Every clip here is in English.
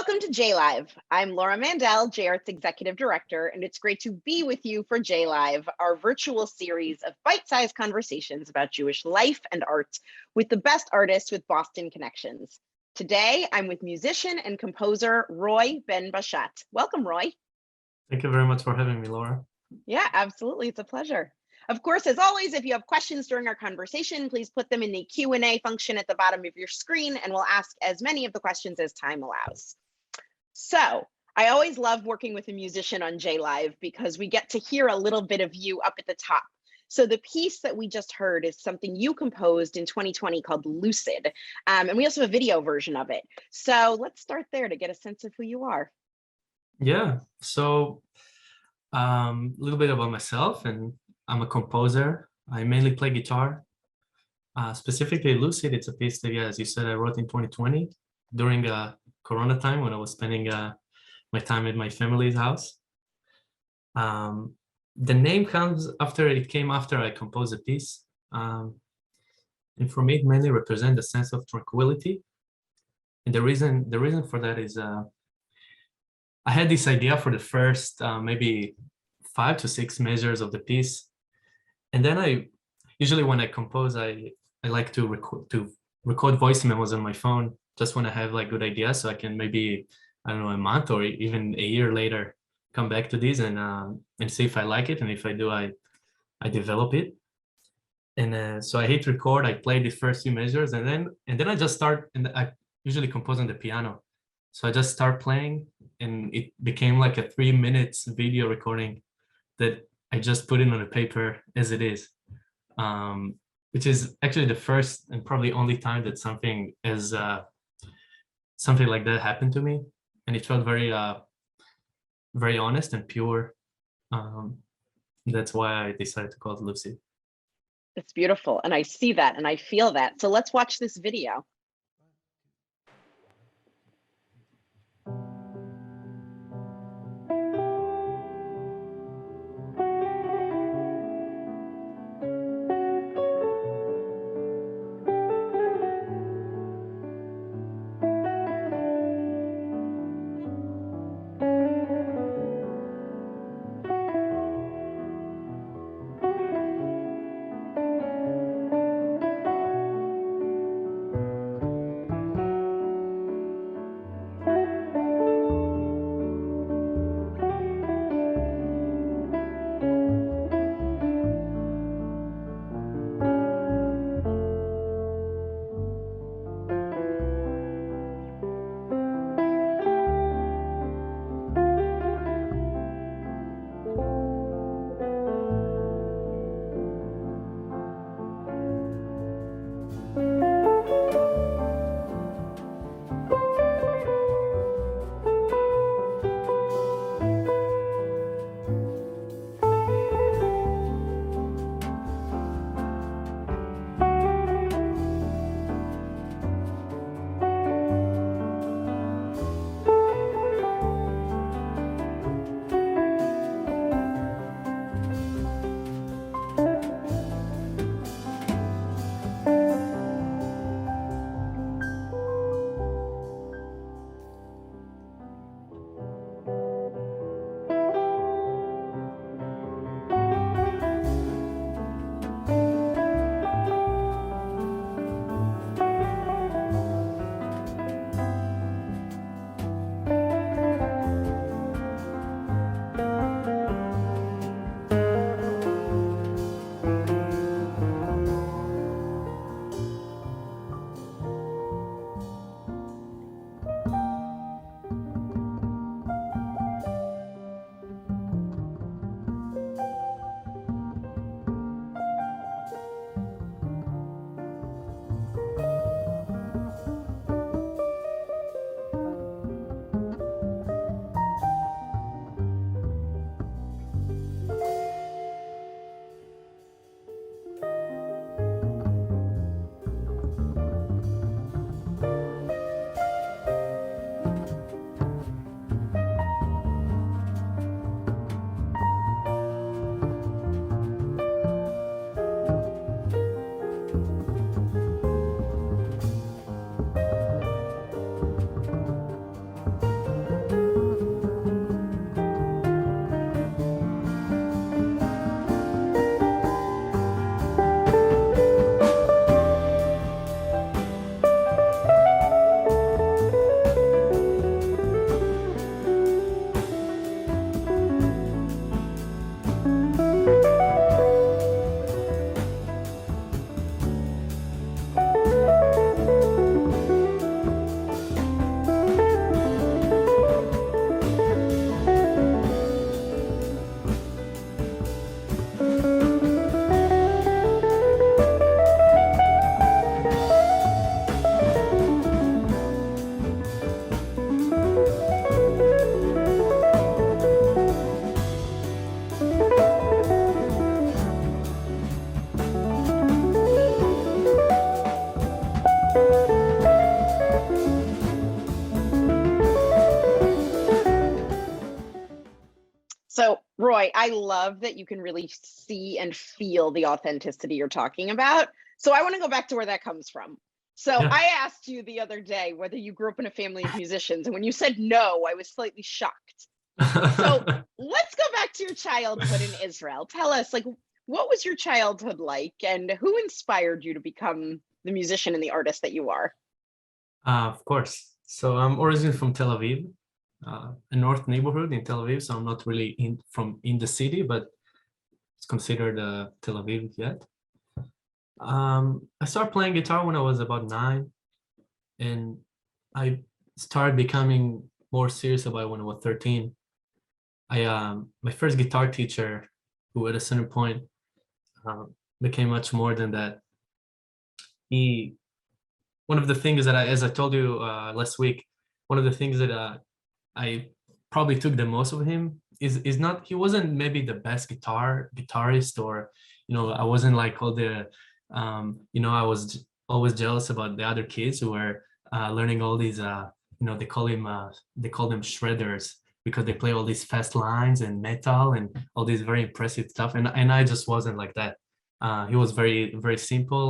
Welcome to JLive. I'm Laura Mandel, JArts Executive Director, and it's great to be with you for JLive, our virtual series of bite-sized conversations about Jewish life and art with the best artists with Boston connections. Today, I'm with musician and composer Roy Ben Bashat. Welcome, Roy. Thank you very much for having me, Laura. Yeah, absolutely. It's a pleasure. Of course, as always, if you have questions during our conversation, please put them in the Q&A function at the bottom of your screen, and we'll ask as many of the questions as time allows. So I always love working with a musician on JLive because we get to hear a little bit of you up at the top. So the piece that we just heard is something you composed in 2020 called Lucid. And we also have a video version of it. So let's start there to get a sense of who you are. Yeah, so a little bit about myself, and I'm a composer. I mainly play guitar. Specifically Lucid, it's a piece that, yeah, as you said, I wrote in 2020 during Corona time when I was spending my time at my family's house. The name came after I composed a piece. And for me, it mainly represents a sense of tranquility. And the reason for that is I had this idea for the first maybe 5 to 6 measures of the piece. And then usually when I compose, I like to record voice memos on my phone just when I have like good ideas, so I can maybe, I don't know, a month or even a year later come back to these and see if I like it, and if I do, I develop it. And so I hit record, I play the first few measures, and then I just start, and I usually compose on the piano. So I just start playing, and it became like a 3 minutes video recording that I just put it on the paper as it is, which is actually the first and probably only time that something like that happened to me, and it felt very very honest and pure. That's why I decided to call it Lucid. It's beautiful, and I see that and I feel that. So let's watch this video. So, Roy, I love that you can really see and feel the authenticity you're talking about. So, I want to go back to where that comes from. So, Yeah. I asked you the other day whether you grew up in a family of musicians, and when you said no, I was slightly shocked. So, let's go back to your childhood in Israel. Tell us, like, what was your childhood like, and who inspired you to become the musician and the artist that you are? Of course. So I'm originally from Tel Aviv, a north neighborhood in Tel Aviv. So I'm not really in the city, but it's considered Tel Aviv yet. I started playing guitar when I was about 9, and I started becoming more serious about it when I was 13. My first guitar teacher, who at a certain point became much more than that. He One of the things that as I told you last week, one of the things that I probably took the most of him is not, he wasn't maybe the best guitarist, or I wasn't like all the I was always jealous about the other kids who were learning all these they call them shredders, because they play all these fast lines and metal and all these very impressive stuff, and I just wasn't like that. He was very, very simple.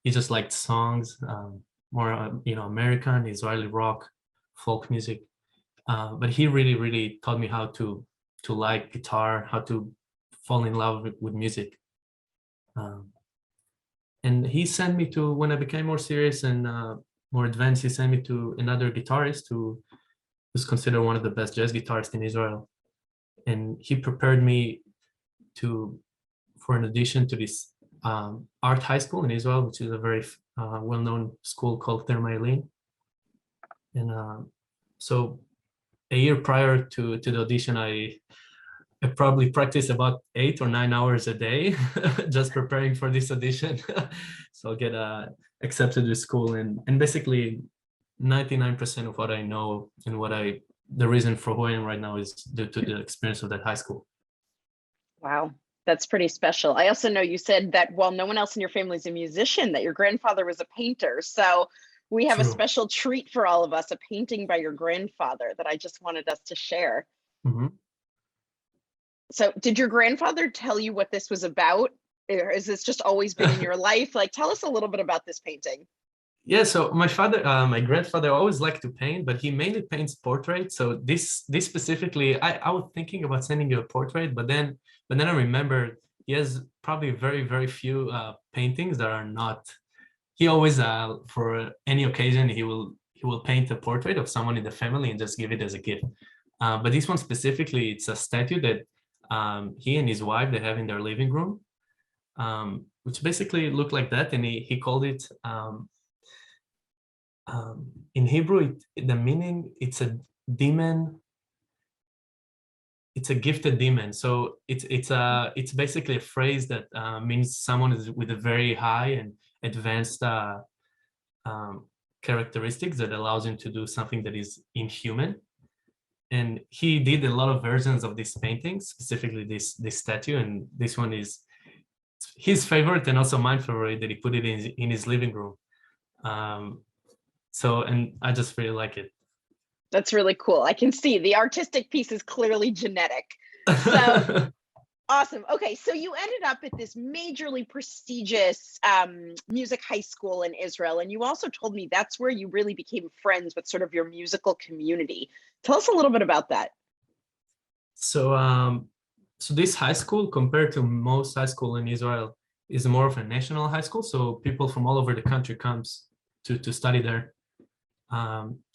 He just liked songs, more American, Israeli rock, folk music. But he really, really taught me how to like guitar, how to fall in love with music. And he sent me to, when I became more serious and more advanced, he sent me to another guitarist who is considered one of the best jazz guitarists in Israel. And he prepared me to for an audition to this art high school in Israel, which is a very well-known school called Michelin. And so a year prior to the audition, I probably practiced about 8 or 9 hours a day, just preparing for this audition. So I'll get accepted to school, and basically 99% of what I know and the reason for who I am right now is due to the experience of that high school. Wow, that's pretty special. I also know you said that while no one else in your family is a musician, that your grandfather was a painter. So we have a True. special treat for all of us, a painting by your grandfather that I just wanted us to share. Mhm. So did your grandfather tell you what this was about? Or has this just always been in your life? Like, tell us a little bit about this painting. Yeah, so my grandfather always liked to paint, but he mainly paints portraits. So this specifically, I was thinking about sending you a portrait, but then I remembered he has probably very, very few paintings that are not. He always for any occasion he will paint a portrait of someone in the family and just give it as a gift. But this one specifically, it's a statue that he and his wife they have in their living room, which basically looked like that, and he called it. In Hebrew, the meaning, it's a demon. It's a gifted demon. So it's basically a phrase that means someone is with a very high and advanced um, characteristics that allows him to do something that is inhuman. And he did a lot of versions of this painting, specifically this statue, and this one is his favorite and also my favorite, that he put it in his living room. And I just really like it. That's really cool. I can see the artistic piece is clearly genetic. So awesome. Okay, so you ended up at this majorly prestigious music high school in Israel, and you also told me that's where you really became friends with sort of your musical community. Tell us a little bit about that. So this high school, compared to most high school in Israel, is more of a national high school. So people from all over the country comes to study there.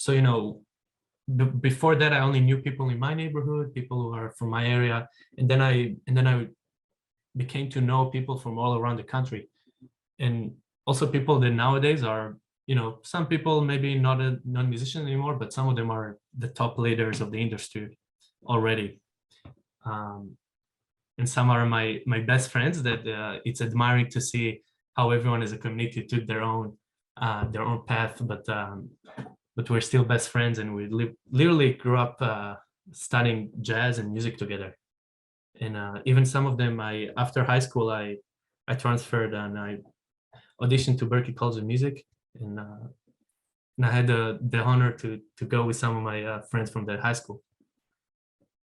So before that, I only knew people in my neighborhood, people who are from my area, and then I became to know people from all around the country, and also people that nowadays are, some people maybe not musicians anymore, but some of them are the top leaders of the industry already, and some are my best friends that it's admiring to see how everyone as a community took their own path, but we're still best friends, and we literally grew up studying jazz and music together. And even some of them, after high school, I transferred and I auditioned to Berklee College of Music, and I had the honor to go with some of my friends from the high school.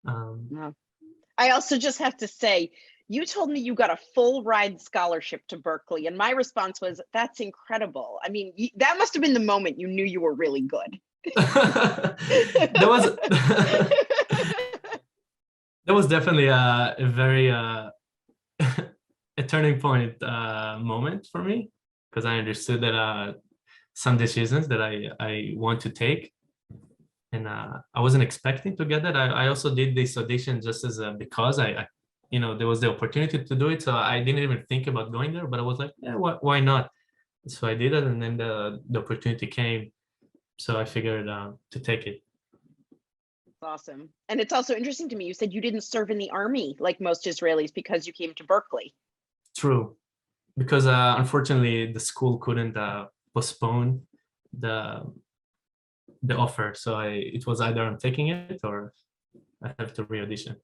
Yeah. I also just have to say, you told me you got a full ride scholarship to Berklee, and my response was, "That's incredible." I mean, that must have been the moment you knew you were really good. That was that was definitely a very a turning point moment for me, because I understood that some decisions that I want to take, and I wasn't expecting to get that. I also did this audition just as because I there was the opportunity to do it, so I didn't even think about going there, but I was like, yeah, why not? So I did it, and then the opportunity came, so I figured to take it. Awesome. And it's also interesting to me, you said you didn't serve in the army like most Israelis because you came to Berklee. True, because unfortunately the school couldn't postpone the offer, so it was either I'm taking it or I have to re-audition.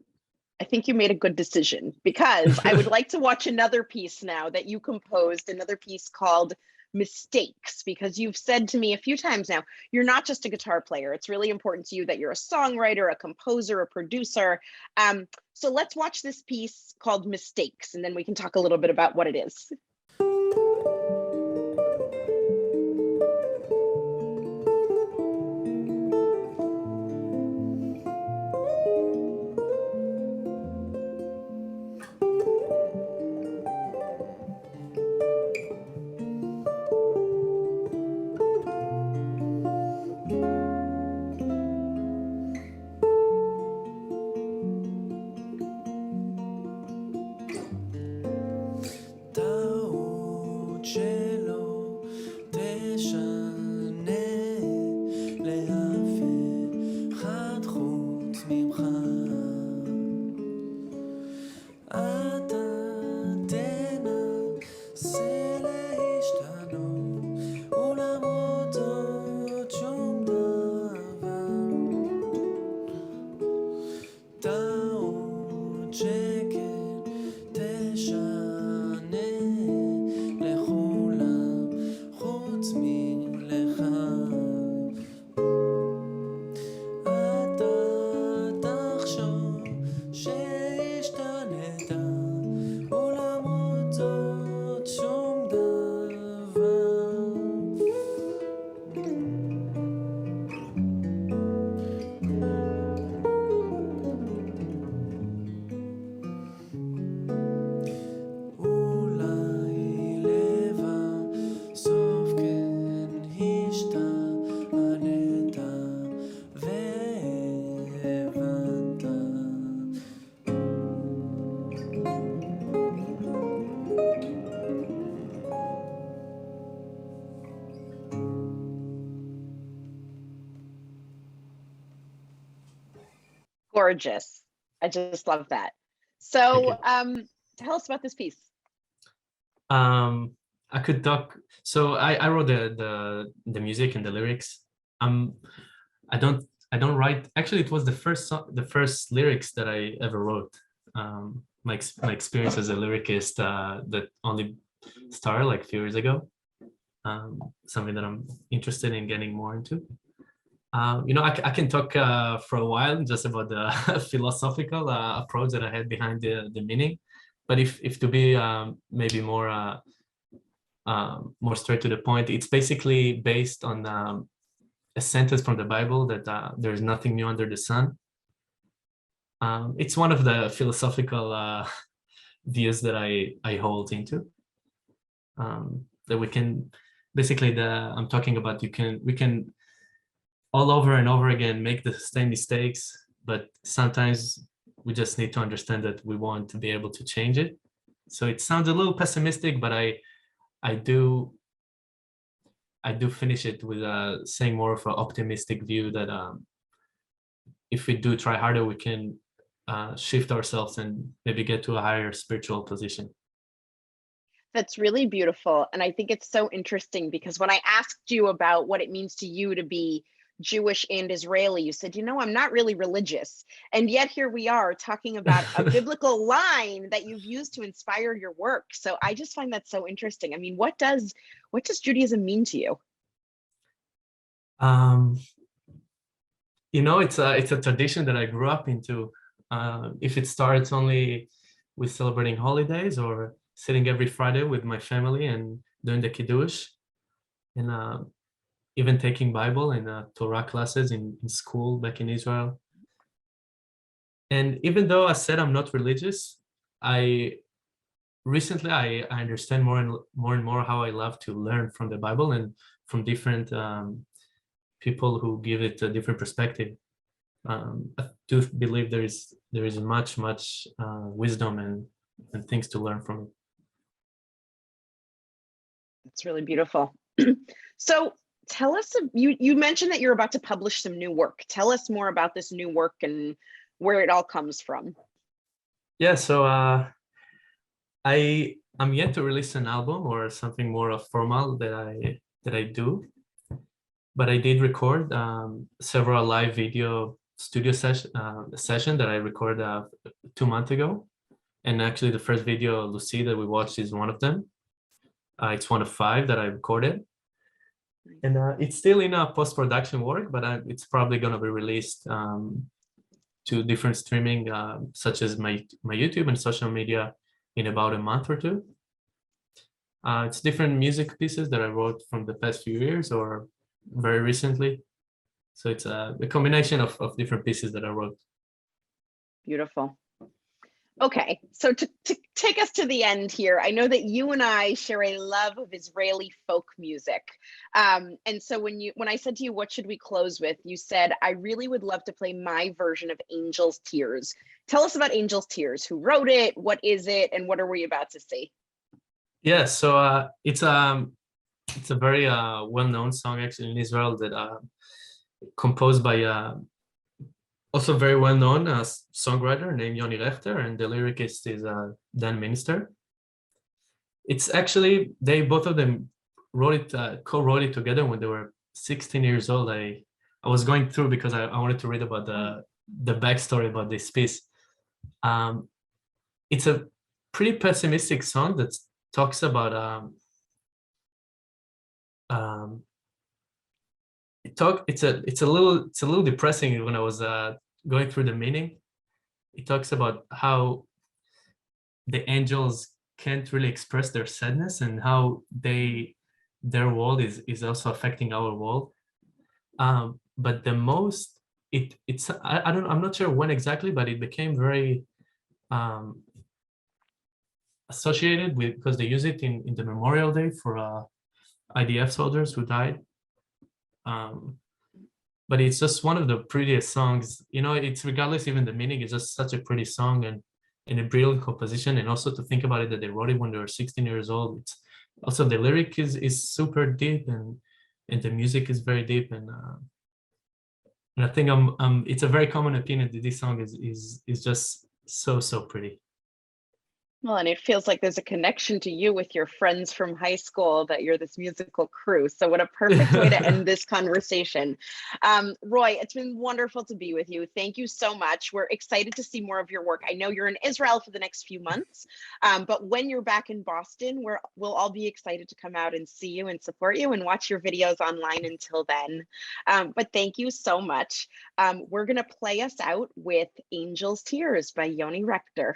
I think you made a good decision, because I would like to watch another piece now that you composed, another piece called Mistakes, because you've said to me a few times now, you're not just a guitar player. It's really important to you that you're a songwriter, a composer, a producer. So let's watch this piece called Mistakes, and then we can talk a little bit about what it is. Gorgeous. I just love that. So tell us about this piece. I could talk. So I wrote the music and the lyrics. I don't write. Actually, it was the first lyrics that I ever wrote. My experience as a lyricist that only started like a few years ago. Something that I'm interested in getting more into. I can talk for a while just about the philosophical approach that I had behind the meaning, but if to be maybe more straight to the point, it's basically based on a sentence from the Bible that there's nothing new under the sun. It's one of the philosophical views that I hold into. That we can basically I'm talking about we can all over and over again make the same mistakes, but sometimes we just need to understand that we want to be able to change it. So it sounds a little pessimistic, but I do finish it with saying more of an optimistic view that if we do try harder, we can shift ourselves and maybe get to a higher spiritual position. That's really beautiful. And I think it's so interesting, because when I asked you about what it means to you to be Jewish and Israeli, you said, I'm not really religious. And yet here we are talking about a biblical line that you've used to inspire your work. So I just find that so interesting. I mean, what does Judaism mean to you? It's a tradition that I grew up into. if it starts only with celebrating holidays or sitting every Friday with my family and doing the Kiddush, and even taking Bible and Torah classes in school back in Israel. And even though I said I'm not religious, recently I understand more and more how I love to learn from the Bible and from different people who give it a different perspective. I do believe there is much wisdom and things to learn from it. It's really beautiful. So tell us, you mentioned that you're about to publish some new work. Tell us more about this new work and where it all comes from. Yeah, so I'm yet to release an album or something more formal that I do, but I did record several live video studio session that I recorded 2 months ago, and actually the first video, Lucy, that we watched is one of them. It's one of 5 that I recorded, and it's still in a post-production work, but it's probably going to be released to different streaming, such as my YouTube and social media, in about a month or 2. It's different music pieces that I wrote from the past few years or very recently. So it's a combination of different pieces that I wrote. Beautiful. Okay, so to take us to the end here, I know that you and I share a love of Israeli folk music. And so when I said to you, what should we close with? You said, I really would love to play my version of Angel's Tears. Tell us about Angel's Tears. Who wrote it? What is it? And what are we about to see? Yeah, so it's a very well-known song actually in Israel that composed by also very well-known songwriter named Yoni Rechter, and the lyricist is Dan Minister. It's actually, both of them wrote it, co-wrote it together when they were 16 years old. I was going through because I wanted to read about the backstory about this piece. It's a pretty pessimistic song that talks about it's a little depressing when I was going through the meaning. It talks about how the angels can't really express their sadness and how their world is also affecting our world. But the most I'm not sure when exactly, but it became very associated with, because they use it in the Memorial Day for IDF soldiers who died. But it's just one of the prettiest songs. You know, it's regardless even the meaning, it's just such a pretty song and a brilliant composition. And also to think about it that they wrote it when they were 16 years old. It's also, the lyric is super deep, and the music is very deep. And I think it's a very common opinion that this song is just so pretty. Well, and it feels like there's a connection to you with your friends from high school, that you're this musical crew. So what a perfect way to end this conversation. Roy, it's been wonderful to be with you. Thank you so much. We're excited to see more of your work. I know you're in Israel for the next few months, but when you're back in Boston, we'll all be excited to come out and see you and support you and watch your videos online until then. But thank you so much. We're going to play us out with Angel's Tears by Yoni Rechter.